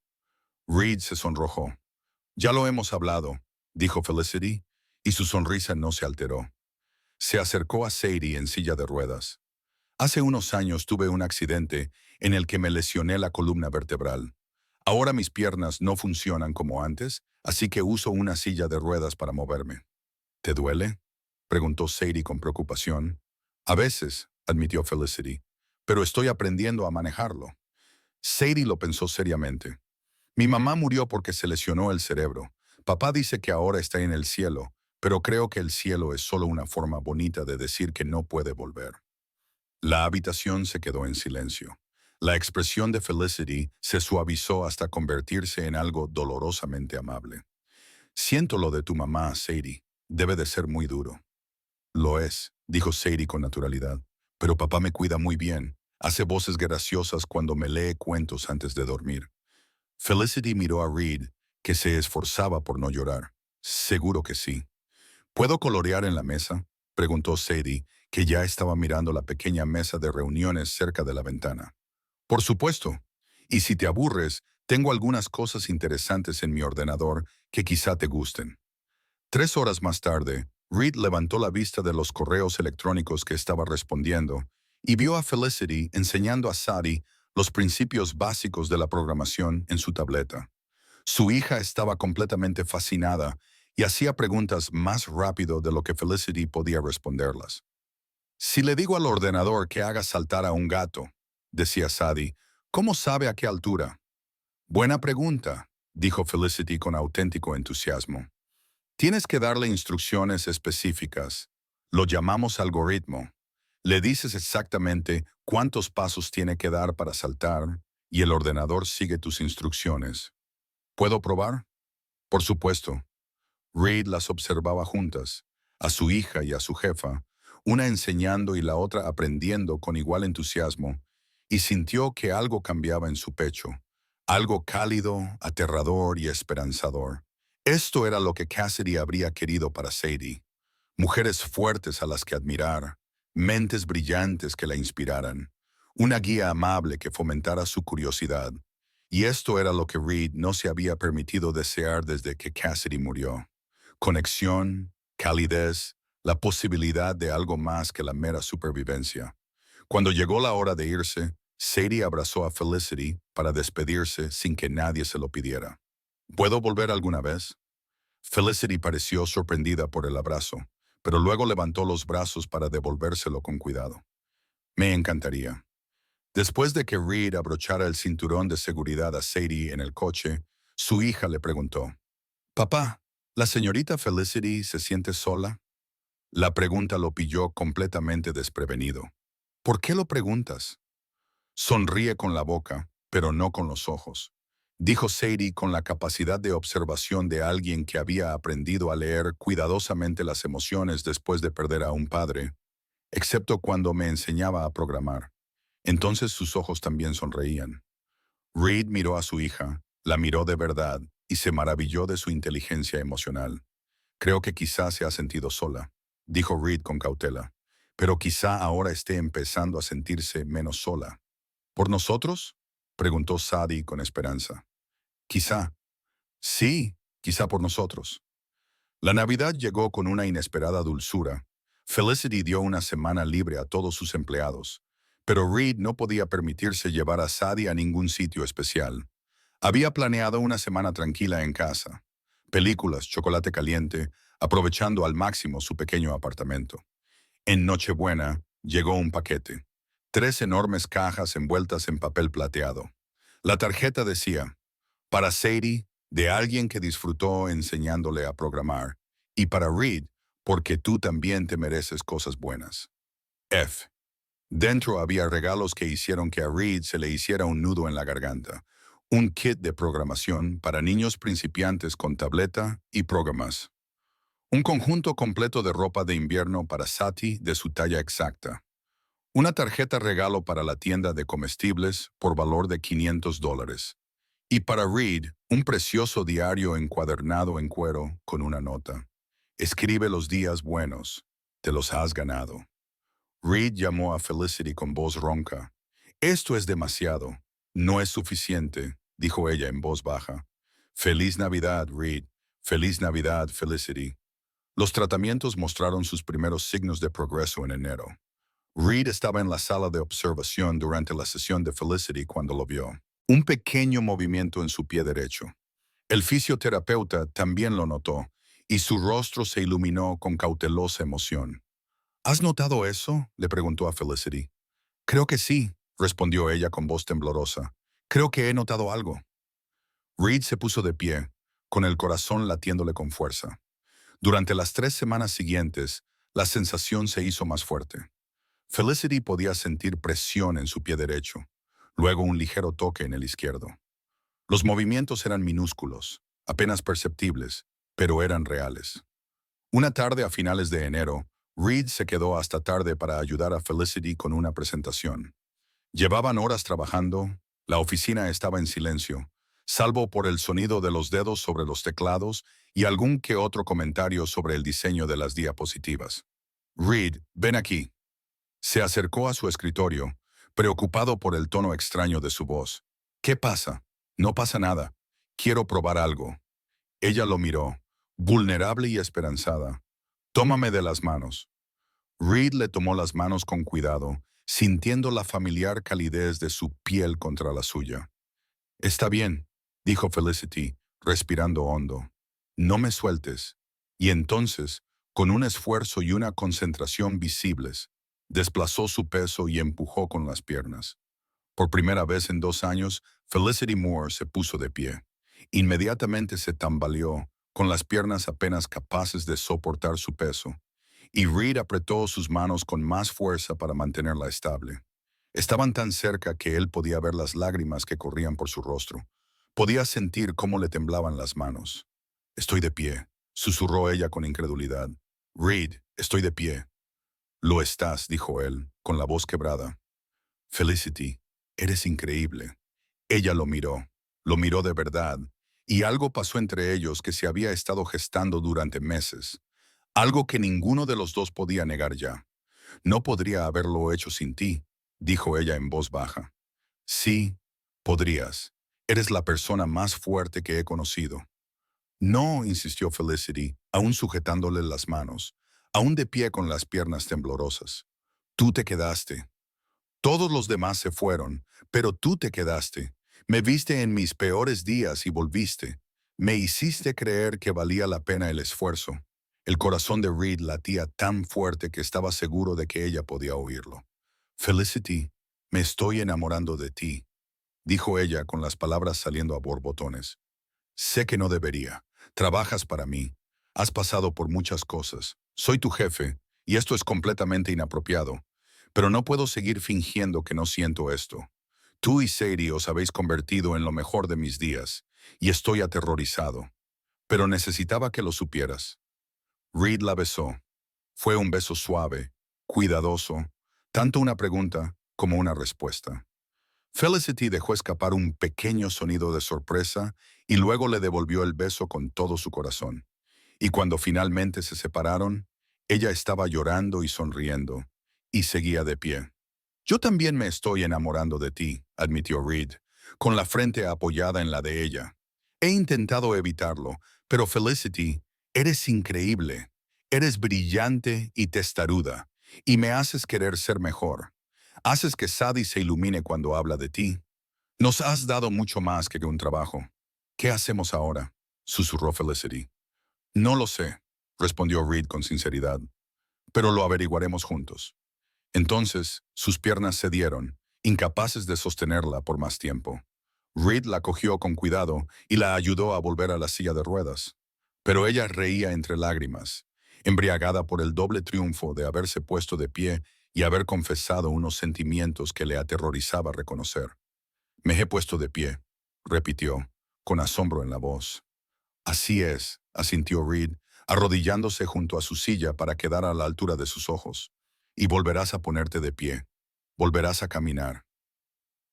Reed se sonrojó. Ya lo hemos hablado, dijo Felicity, y su sonrisa no se alteró. Se acercó a Sadie en silla de ruedas. Hace unos años tuve un accidente en el que me lesioné la columna vertebral. Ahora mis piernas no funcionan como antes, así que uso una silla de ruedas para moverme. ¿Te duele?, preguntó Sadie con preocupación. A veces, admitió Felicity, pero estoy aprendiendo a manejarlo. Sadie lo pensó seriamente. Mi mamá murió porque se lesionó el cerebro. Papá dice que ahora está en el cielo, pero creo que el cielo es solo una forma bonita de decir que no puede volver. La habitación se quedó en silencio. La expresión de Felicity se suavizó hasta convertirse en algo dolorosamente amable. Siento lo de tu mamá, Sadie. Debe de ser muy duro. Lo es, dijo Sadie con naturalidad. Pero papá me cuida muy bien. Hace voces graciosas cuando me lee cuentos antes de dormir. Felicity miró a Reed, que se esforzaba por no llorar. Seguro que sí. ¿Puedo colorear en la mesa?, preguntó Sadie, que ya estaba mirando la pequeña mesa de reuniones cerca de la ventana. Por supuesto. Y si te aburres, tengo algunas cosas interesantes en mi ordenador que quizá te gusten. 3 horas más tarde, Reed levantó la vista de los correos electrónicos que estaba respondiendo y vio a Felicity enseñando a Sadie los principios básicos de la programación en su tableta. Su hija estaba completamente fascinada y hacía preguntas más rápido de lo que Felicity podía responderlas. Si le digo al ordenador que haga saltar a un gato, decía Sadie, ¿cómo sabe a qué altura? Buena pregunta, dijo Felicity con auténtico entusiasmo. Tienes que darle instrucciones específicas. Lo llamamos algoritmo. Le dices exactamente cuántos pasos tiene que dar para saltar y el ordenador sigue tus instrucciones. ¿Puedo probar? Por supuesto. Reed las observaba juntas, a su hija y a su jefa, una enseñando y la otra aprendiendo con igual entusiasmo, y sintió que algo cambiaba en su pecho, algo cálido, aterrador y esperanzador. Esto era lo que Cassidy habría querido para Sadie. Mujeres fuertes a las que admirar, mentes brillantes que la inspiraran, una guía amable que fomentara su curiosidad. Y esto era lo que Reed no se había permitido desear desde que Cassidy murió. Conexión, calidez, la posibilidad de algo más que la mera supervivencia. Cuando llegó la hora de irse, Sadie abrazó a Felicity para despedirse sin que nadie se lo pidiera. ¿Puedo volver alguna vez? Felicity pareció sorprendida por el abrazo, pero luego levantó los brazos para devolvérselo con cuidado. Me encantaría. Después de que Reed abrochara el cinturón de seguridad a Sadie en el coche, su hija le preguntó, «Papá, ¿la señorita Felicity se siente sola?» La pregunta lo pilló completamente desprevenido. «¿Por qué lo preguntas?» Sonríe con la boca, pero no con los ojos, dijo Sadie con la capacidad de observación de alguien que había aprendido a leer cuidadosamente las emociones después de perder a un padre, excepto cuando me enseñaba a programar. Entonces sus ojos también sonreían. Reed miró a su hija, la miró de verdad y se maravilló de su inteligencia emocional. Creo que quizá se ha sentido sola, dijo Reed con cautela, pero quizá ahora esté empezando a sentirse menos sola. ¿Por nosotros?, preguntó Sadie con esperanza. Quizá. Sí, quizá por nosotros. La Navidad llegó con una inesperada dulzura. Felicity dio una semana libre a todos sus empleados, pero Reed no podía permitirse llevar a Sadie a ningún sitio especial. Había planeado una semana tranquila en casa. Películas, chocolate caliente, aprovechando al máximo su pequeño apartamento. En Nochebuena llegó un paquete. 3 enormes cajas envueltas en papel plateado. La tarjeta decía, para Sadie, de alguien que disfrutó enseñándole a programar, y para Reed, porque tú también te mereces cosas buenas. F. Dentro había regalos que hicieron que a Reed se le hiciera un nudo en la garganta. Un kit de programación para niños principiantes con tableta y programas. Un conjunto completo de ropa de invierno para Sati de su talla exacta. Una tarjeta regalo para la tienda de comestibles por valor de $500. Y para Reed, un precioso diario encuadernado en cuero con una nota. Escribe los días buenos. Te los has ganado. Reed llamó a Felicity con voz ronca. Esto es demasiado. No es suficiente, dijo ella en voz baja. Feliz Navidad, Reed. Feliz Navidad, Felicity. Los tratamientos mostraron sus primeros signos de progreso en enero. Reed estaba en la sala de observación durante la sesión de Felicity cuando lo vio. Un pequeño movimiento en su pie derecho. El fisioterapeuta también lo notó, y su rostro se iluminó con cautelosa emoción. ¿Has notado eso?, le preguntó a Felicity. Creo que sí, respondió ella con voz temblorosa. Creo que he notado algo. Reed se puso de pie, con el corazón latiéndole con fuerza. Durante las 3 semanas siguientes, la sensación se hizo más fuerte. Felicity podía sentir presión en su pie derecho, luego un ligero toque en el izquierdo. Los movimientos eran minúsculos, apenas perceptibles, pero eran reales. Una tarde a finales de enero, Reed se quedó hasta tarde para ayudar a Felicity con una presentación. Llevaban horas trabajando, la oficina estaba en silencio, salvo por el sonido de los dedos sobre los teclados y algún que otro comentario sobre el diseño de las diapositivas. Reed, ven aquí. Se acercó a su escritorio, preocupado por el tono extraño de su voz. ¿Qué pasa? No pasa nada. Quiero probar algo. Ella lo miró, vulnerable y esperanzada. Tómame de las manos. Reed le tomó las manos con cuidado, sintiendo la familiar calidez de su piel contra la suya. Está bien, dijo Felicity, respirando hondo. No me sueltes. Y entonces, con un esfuerzo y una concentración visibles, desplazó su peso y empujó con las piernas. Por primera vez en 2 años, Felicity Moore se puso de pie. Inmediatamente se tambaleó, con las piernas apenas capaces de soportar su peso, y Reed apretó sus manos con más fuerza para mantenerla estable. Estaban tan cerca que él podía ver las lágrimas que corrían por su rostro. Podía sentir cómo le temblaban las manos. Estoy de pie, susurró ella con incredulidad. Reed, estoy de pie. Lo estás, dijo él, con la voz quebrada. Felicity, eres increíble. Ella lo miró de verdad, y algo pasó entre ellos que se había estado gestando durante meses. Algo que ninguno de los dos podía negar ya. No podría haberlo hecho sin ti, dijo ella en voz baja. Sí, podrías. Eres la persona más fuerte que he conocido. No, insistió Felicity, aún sujetándole las manos, aún de pie con las piernas temblorosas. Tú te quedaste. Todos los demás se fueron, pero tú te quedaste. Me viste en mis peores días y volviste. Me hiciste creer que valía la pena el esfuerzo. El corazón de Reed latía tan fuerte que estaba seguro de que ella podía oírlo. Felicity, me estoy enamorando de ti, dijo ella con las palabras saliendo a borbotones. Sé que no debería. Trabajas para mí. Has pasado por muchas cosas. Soy tu jefe, y esto es completamente inapropiado. Pero no puedo seguir fingiendo que no siento esto. Tú y Sadie os habéis convertido en lo mejor de mis días, y estoy aterrorizado. Pero necesitaba que lo supieras. Reed la besó. Fue un beso suave, cuidadoso, tanto una pregunta como una respuesta. Felicity dejó escapar un pequeño sonido de sorpresa y luego le devolvió el beso con todo su corazón. Y cuando finalmente se separaron, ella estaba llorando y sonriendo, y seguía de pie. Yo también me estoy enamorando de ti, admitió Reed, con la frente apoyada en la de ella. He intentado evitarlo, pero Felicity, eres increíble. Eres brillante y testaruda, y me haces querer ser mejor. Haces que Sadie se ilumine cuando habla de ti. Nos has dado mucho más que un trabajo. ¿Qué hacemos ahora?, susurró Felicity. No lo sé, respondió Reed con sinceridad, pero lo averiguaremos juntos. Entonces, sus piernas cedieron, incapaces de sostenerla por más tiempo. Reed la cogió con cuidado y la ayudó a volver a la silla de ruedas. Pero ella reía entre lágrimas, embriagada por el doble triunfo de haberse puesto de pie y haber confesado unos sentimientos que le aterrorizaba reconocer. Me he puesto de pie, repitió, con asombro en la voz. Así es, asintió Reed, arrodillándose junto a su silla para quedar a la altura de sus ojos. Y volverás a ponerte de pie. Volverás a caminar.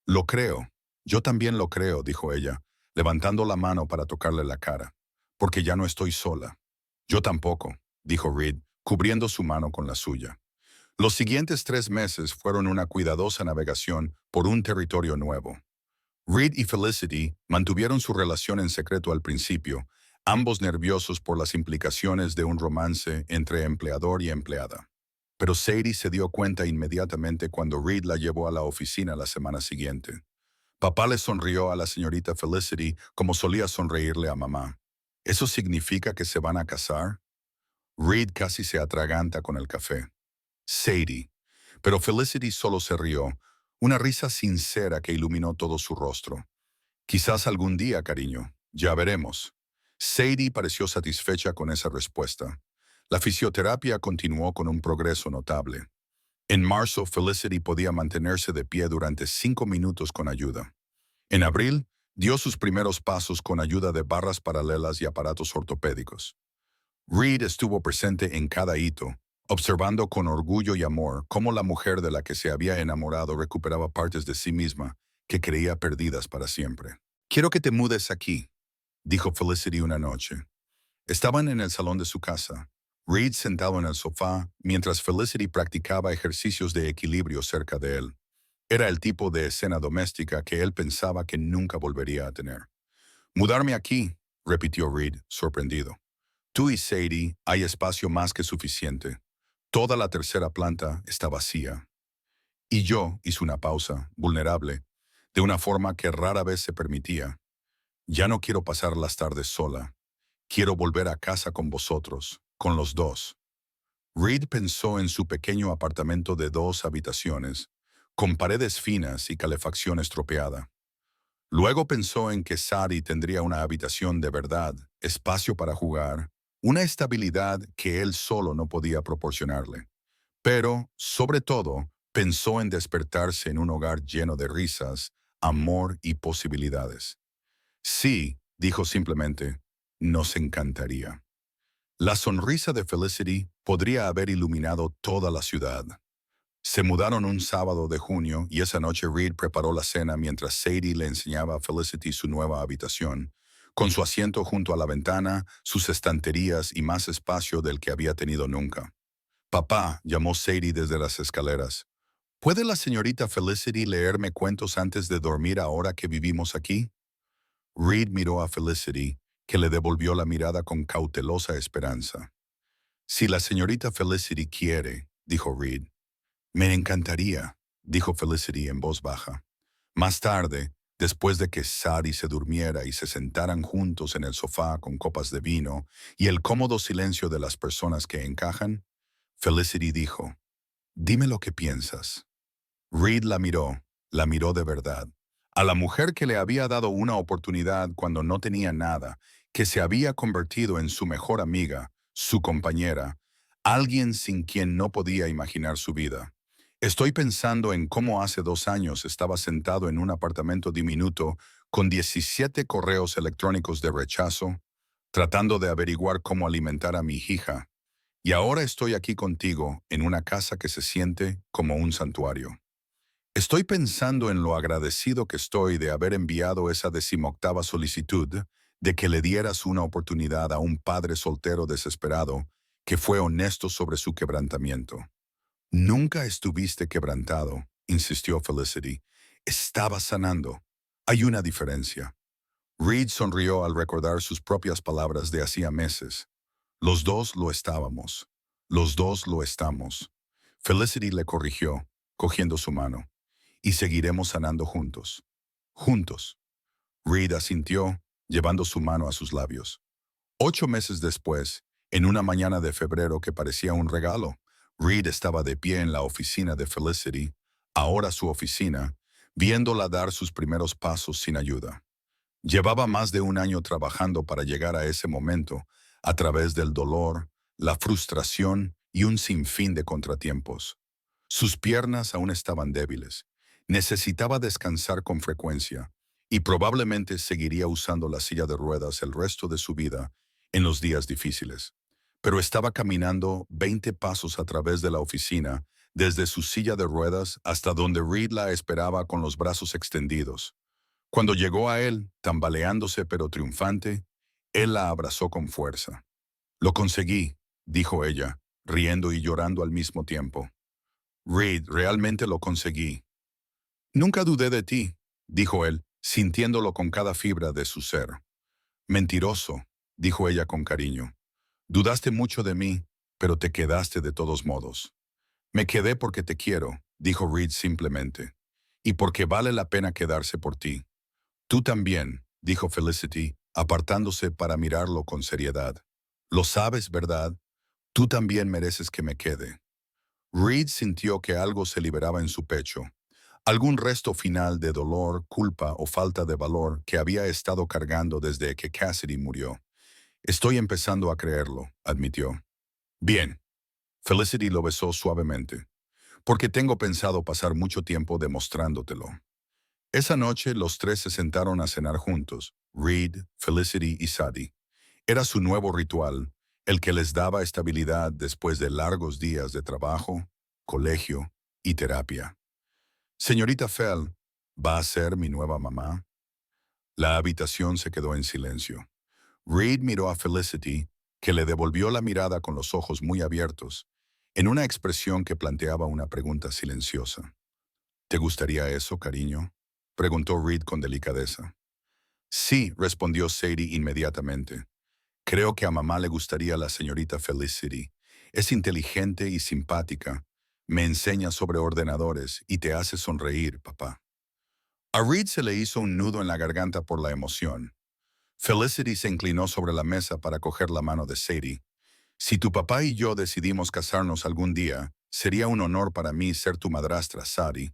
Lo creo. Yo también lo creo, dijo ella, levantando la mano para tocarle la cara. Porque ya no estoy sola. Yo tampoco, dijo Reed, cubriendo su mano con la suya. Los siguientes 3 meses fueron una cuidadosa navegación por un territorio nuevo. Reed y Felicity mantuvieron su relación en secreto al principio, ambos nerviosos por las implicaciones de un romance entre empleador y empleada. Pero Sadie se dio cuenta inmediatamente cuando Reed la llevó a la oficina la semana siguiente. Papá le sonrió a la señorita Felicity como solía sonreírle a mamá. ¿Eso significa que se van a casar? Reed casi se atraganta con el café. Sadie. Pero Felicity solo se rió, una risa sincera que iluminó todo su rostro. Quizás algún día, cariño. Ya veremos. Sadie pareció satisfecha con esa respuesta. La fisioterapia continuó con un progreso notable. En marzo, Felicity podía mantenerse de pie durante 5 minutos con ayuda. En abril, dio sus primeros pasos con ayuda de barras paralelas y aparatos ortopédicos. Reed estuvo presente en cada hito, observando con orgullo y amor cómo la mujer de la que se había enamorado recuperaba partes de sí misma que creía perdidas para siempre. «Quiero que te mudes aquí», dijo Felicity una noche. Estaban en el salón de su casa, Reed sentado en el sofá, mientras Felicity practicaba ejercicios de equilibrio cerca de él. Era el tipo de escena doméstica que él pensaba que nunca volvería a tener. «Mudarme aquí», repitió Reed, sorprendido. «Tú y Sadie, hay espacio más que suficiente. Toda la tercera planta está vacía». Y yo hice una pausa, vulnerable, de una forma que rara vez se permitía. «Ya no quiero pasar las tardes sola. Quiero volver a casa con vosotros, con los dos». Reed pensó en su pequeño apartamento de 2 habitaciones, con paredes finas y calefacción estropeada. Luego pensó en que Sadie tendría una habitación de verdad, espacio para jugar, una estabilidad que él solo no podía proporcionarle. Pero, sobre todo, pensó en despertarse en un hogar lleno de risas, amor y posibilidades. «Sí», dijo simplemente, «nos encantaría». La sonrisa de Felicity podría haber iluminado toda la ciudad. Se mudaron un sábado de junio y esa noche Reed preparó la cena mientras Sadie le enseñaba a Felicity su nueva habitación, con su asiento junto a la ventana, sus estanterías y más espacio del que había tenido nunca. «Papá», llamó Sadie desde las escaleras, «¿puede la señorita Felicity leerme cuentos antes de dormir ahora que vivimos aquí?» Reed miró a Felicity, que le devolvió la mirada con cautelosa esperanza. «Si la señorita Felicity quiere», dijo Reed. «Me encantaría», dijo Felicity en voz baja. Más tarde, después de que Sadie se durmiera y se sentaran juntos en el sofá con copas de vino y el cómodo silencio de las personas que encajan, Felicity dijo, «Dime lo que piensas». Reed la miró de verdad. A la mujer que le había dado una oportunidad cuando no tenía nada, que se había convertido en su mejor amiga, su compañera, alguien sin quien no podía imaginar su vida. «Estoy pensando en cómo hace 2 años estaba sentado en un apartamento diminuto con 17 correos electrónicos de rechazo, tratando de averiguar cómo alimentar a mi hija, y ahora estoy aquí contigo en una casa que se siente como un santuario. Estoy pensando en lo agradecido que estoy de haber enviado esa 18ª solicitud de que le dieras una oportunidad a un padre soltero desesperado que fue honesto sobre su quebrantamiento». «Nunca estuviste quebrantado», insistió Felicity. «Estabas sanando. Hay una diferencia». Reed sonrió al recordar sus propias palabras de hacía meses. «Los dos lo estábamos. Los dos lo estamos». Felicity le corrigió, cogiendo su mano. «Y seguiremos sanando juntos». «Juntos». Reed asintió, llevando su mano a sus labios. 8 meses después, en una mañana de febrero que parecía un regalo, Reed estaba de pie en la oficina de Felicity, ahora su oficina, viéndola dar sus primeros pasos sin ayuda. Llevaba más de 1 año trabajando para llegar a ese momento, a través del dolor, la frustración y un sinfín de contratiempos. Sus piernas aún estaban débiles. Necesitaba descansar con frecuencia y probablemente seguiría usando la silla de ruedas el resto de su vida en los días difíciles. Pero estaba caminando 20 pasos a través de la oficina, desde su silla de ruedas hasta donde Reed la esperaba con los brazos extendidos. Cuando llegó a él, tambaleándose pero triunfante, él la abrazó con fuerza. «Lo conseguí», dijo ella, riendo y llorando al mismo tiempo. «Reed, realmente lo conseguí». «Nunca dudé de ti», dijo él, sintiéndolo con cada fibra de su ser. Mentiroso, dijo ella con cariño. Dudaste mucho de mí, pero te quedaste de todos modos. Me quedé porque te quiero, dijo Reed simplemente, y porque vale la pena quedarse por ti. Tú también, dijo Felicity, apartándose para mirarlo con seriedad. Lo sabes, ¿verdad? Tú también mereces que me quede. Reed sintió que algo se liberaba en su pecho, algún resto final de dolor, culpa o falta de valor que había estado cargando desde que Cassidy murió. Estoy empezando a creerlo, admitió. Bien. Felicity lo besó suavemente. Porque tengo pensado pasar mucho tiempo demostrándotelo. Esa noche los tres se sentaron a cenar juntos, Reed, Felicity y Sadie. Era su nuevo ritual, el que les daba estabilidad después de largos días de trabajo, colegio y terapia. Señorita Fell, ¿va a ser mi nueva mamá? La habitación se quedó en silencio. Reed miró a Felicity, que le devolvió la mirada con los ojos muy abiertos, en una expresión que planteaba una pregunta silenciosa. ¿Te gustaría eso, cariño?, preguntó Reed con delicadeza. Sí, respondió Sadie inmediatamente. Creo que a mamá le gustaría la señorita Felicity. Es inteligente y simpática. Me enseña sobre ordenadores y te hace sonreír, papá. A Reed se le hizo un nudo en la garganta por la emoción. Felicity se inclinó sobre la mesa para coger la mano de Sadie. Si tu papá y yo decidimos casarnos algún día, sería un honor para mí ser tu madrastra, Sadie.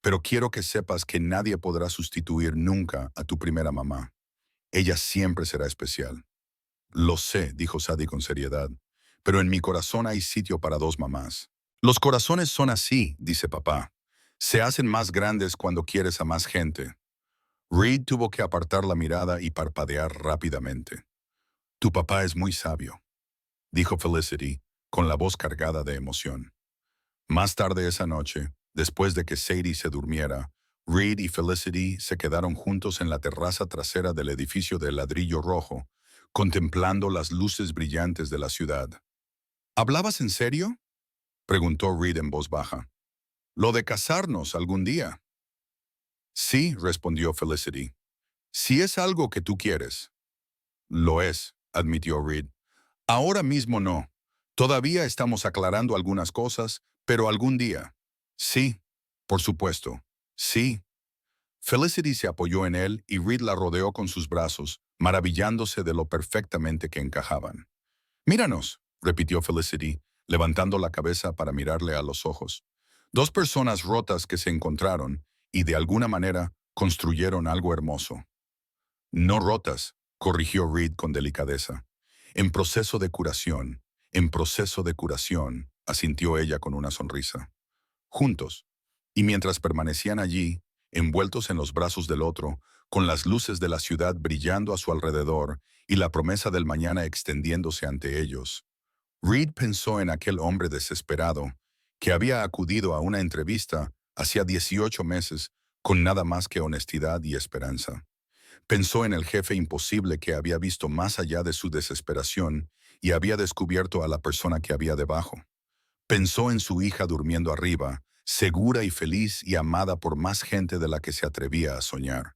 Pero quiero que sepas que nadie podrá sustituir nunca a tu primera mamá. Ella siempre será especial. Lo sé, dijo Sadie con seriedad, pero en mi corazón hay sitio para dos mamás. Los corazones son así, dice papá. Se hacen más grandes cuando quieres a más gente. Reed tuvo que apartar la mirada y parpadear rápidamente. Tu papá es muy sabio, dijo Felicity, con la voz cargada de emoción. Más tarde esa noche, después de que Sadie se durmiera, Reed y Felicity se quedaron juntos en la terraza trasera del edificio de ladrillo rojo, contemplando las luces brillantes de la ciudad. ¿Hablabas en serio?, preguntó Reed en voz baja. Lo de casarnos algún día. Sí, respondió Felicity. Si es algo que tú quieres. Lo es, admitió Reed. Ahora mismo no. Todavía estamos aclarando algunas cosas, pero algún día. Sí, por supuesto. Sí. Felicity se apoyó en él y Reed la rodeó con sus brazos, maravillándose de lo perfectamente que encajaban. Míranos, repitió Felicity, levantando la cabeza para mirarle a los ojos. Dos personas rotas que se encontraron y, de alguna manera, construyeron algo hermoso. No rotas, corrigió Reed con delicadeza. En proceso de curación, en proceso de curación, asintió ella con una sonrisa. Juntos. Y mientras permanecían allí, envueltos en los brazos del otro, con las luces de la ciudad brillando a su alrededor y la promesa del mañana extendiéndose ante ellos, Reed pensó en aquel hombre desesperado que había acudido a una entrevista hacía 18 meses con nada más que honestidad y esperanza. Pensó en el jefe imposible que había visto más allá de su desesperación y había descubierto a la persona que había debajo. Pensó en su hija durmiendo arriba, segura y feliz y amada por más gente de la que se atrevía a soñar.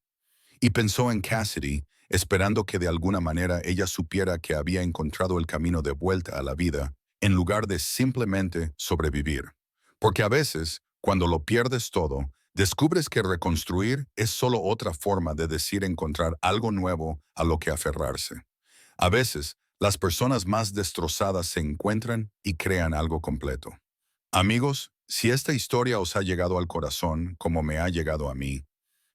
Y pensó en Cassidy, esperando que de alguna manera ella supiera que había encontrado el camino de vuelta a la vida, en lugar de simplemente sobrevivir. Porque a veces, cuando lo pierdes todo, descubres que reconstruir es solo otra forma de decir encontrar algo nuevo a lo que aferrarse. A veces, las personas más destrozadas se encuentran y crean algo completo. Amigos, si esta historia os ha llegado al corazón como me ha llegado a mí,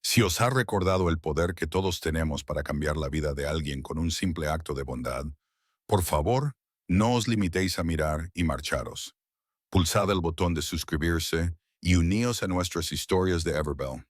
si os ha recordado el poder que todos tenemos para cambiar la vida de alguien con un simple acto de bondad, por favor, no os limitéis a mirar y marcharos. Pulsad el botón de suscribirse y uníos a nuestras historias de Everbell.